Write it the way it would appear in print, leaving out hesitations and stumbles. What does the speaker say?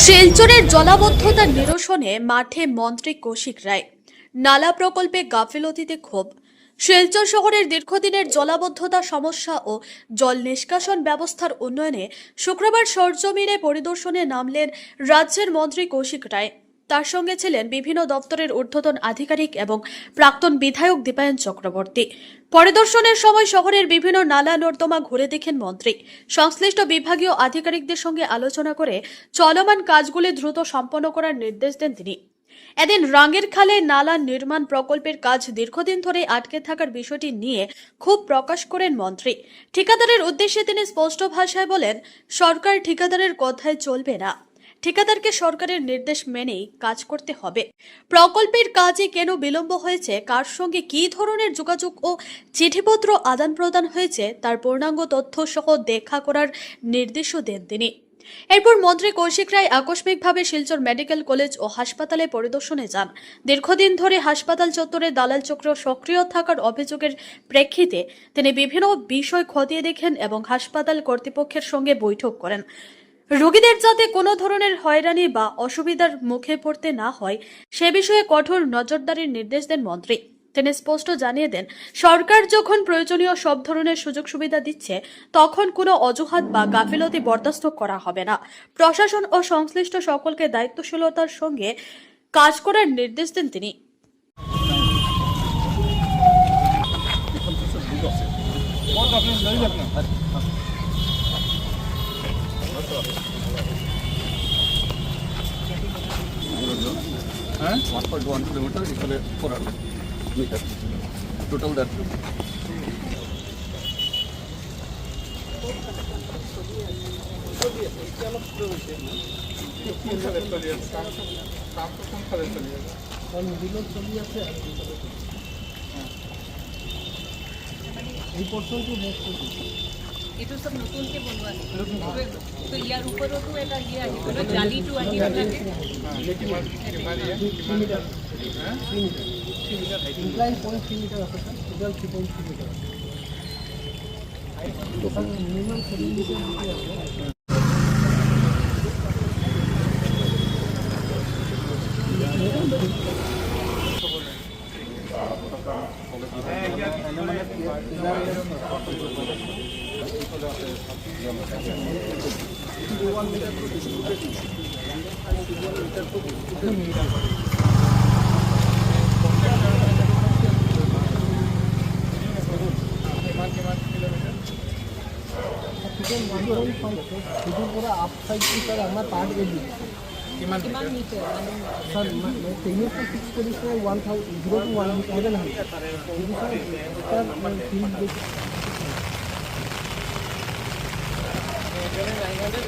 শিলচরের জলাবদ্ধতা নিরসনে মাঠে মন্ত্রী কৌশিক রায়। নালা প্রকল্পে গাফিলতিতে ক্ষোভ। শিলচর শহরের দীর্ঘদিনের জলাবদ্ধতা সমস্যা ও জল নিষ্কাশন ব্যবস্থার উন্নয়নে শুক্রবার সরজমিনে পরিদর্শনে নামলেন রাজ্যের মন্ত্রী কৌশিক রায়। তার সঙ্গে ছিলেন বিভিন্ন দপ্তরের ঊর্ধ্বতন আধিকারিক এবং প্রাক্তন বিধায়ক দীপায়ন চক্রবর্তী। পরিদর্শনের সময় শহরের বিভিন্ন নালা নর্দমা ঘুরে দেখেন মন্ত্রী। সংশ্লিষ্ট বিভাগীয় আধিকারিকদের সঙ্গে আলোচনা করে চলমান কাজগুলি দ্রুত সম্পন্ন করার নির্দেশ দেন তিনি। এদিন রাঙ্গের খালে নালা নির্মাণ প্রকল্পের কাজ দীর্ঘদিন ধরে আটকে থাকার বিষয়টি নিয়ে ক্ষোভ প্রকাশ করেন মন্ত্রী। ঠিকাদারের উদ্দেশ্যে তিনি স্পষ্ট ভাষায় বলেন, সরকার ঠিকাদারের কথায় চলবে না, ঠিকাদারকে সরকারের নির্দেশ মেনেই কাজ করতে হবে। প্রকল্পের কাজে কেন বিলম্ব হয়েছে, কার সঙ্গে কী ধরনের যোগাযোগ ও চিঠিপত্র আদান প্রদান হয়েছে তার পূর্ণাঙ্গ তথ্য সহ দেখা করার নির্দেশও দেন তিনি। এরপর মন্ত্রী কৌশিক রায় আকস্মিকভাবে শিলচর মেডিকেল কলেজ ও হাসপাতালে পরিদর্শনে যান। দীর্ঘদিন ধরে হাসপাতাল চত্বরে দালাল চক্র সক্রিয় থাকার অভিযোগের প্রেক্ষিতে তিনি বিভিন্ন বিষয় খতিয়ে দেখেন এবং হাসপাতাল কর্তৃপক্ষের সঙ্গে বৈঠক করেন। রোগীদের যাতে কোনো ধরনের হয়রানি বা অসুবিধার মুখে পড়তে না হয় সে বিষয়ে কঠোর নজরদারির নির্দেশ দেন মন্ত্রী। তিনি স্পষ্ট জানিয়ে দেন, সরকার যখন প্রয়োজনীয় সব ধরনের সুযোগ সুবিধা দিচ্ছে তখন কোনো অজুহাত বা গাফিলতি বরদাস্ত করা হবে না। প্রশাসন ও সংশ্লিষ্ট সকলকে দায়িত্বশীলতার সঙ্গে কাজ করার নির্দেশ দেন তিনি। হ্যাঁ 1.1 কিলোমিটার এখানে 400 মিটার টোটাল দ্যাট এই পৰ্যন্ত এইটো সব নতুনকে বনোৱা তো ইয়াৰ ওপৰতো এটা আহিব জালিটো আহিব লাগে। আমাৰ পাৰ্ট এ দি কিমান মিটাৰ স্যার টেকনিকটো ফিক্স কৰিছে 1000 100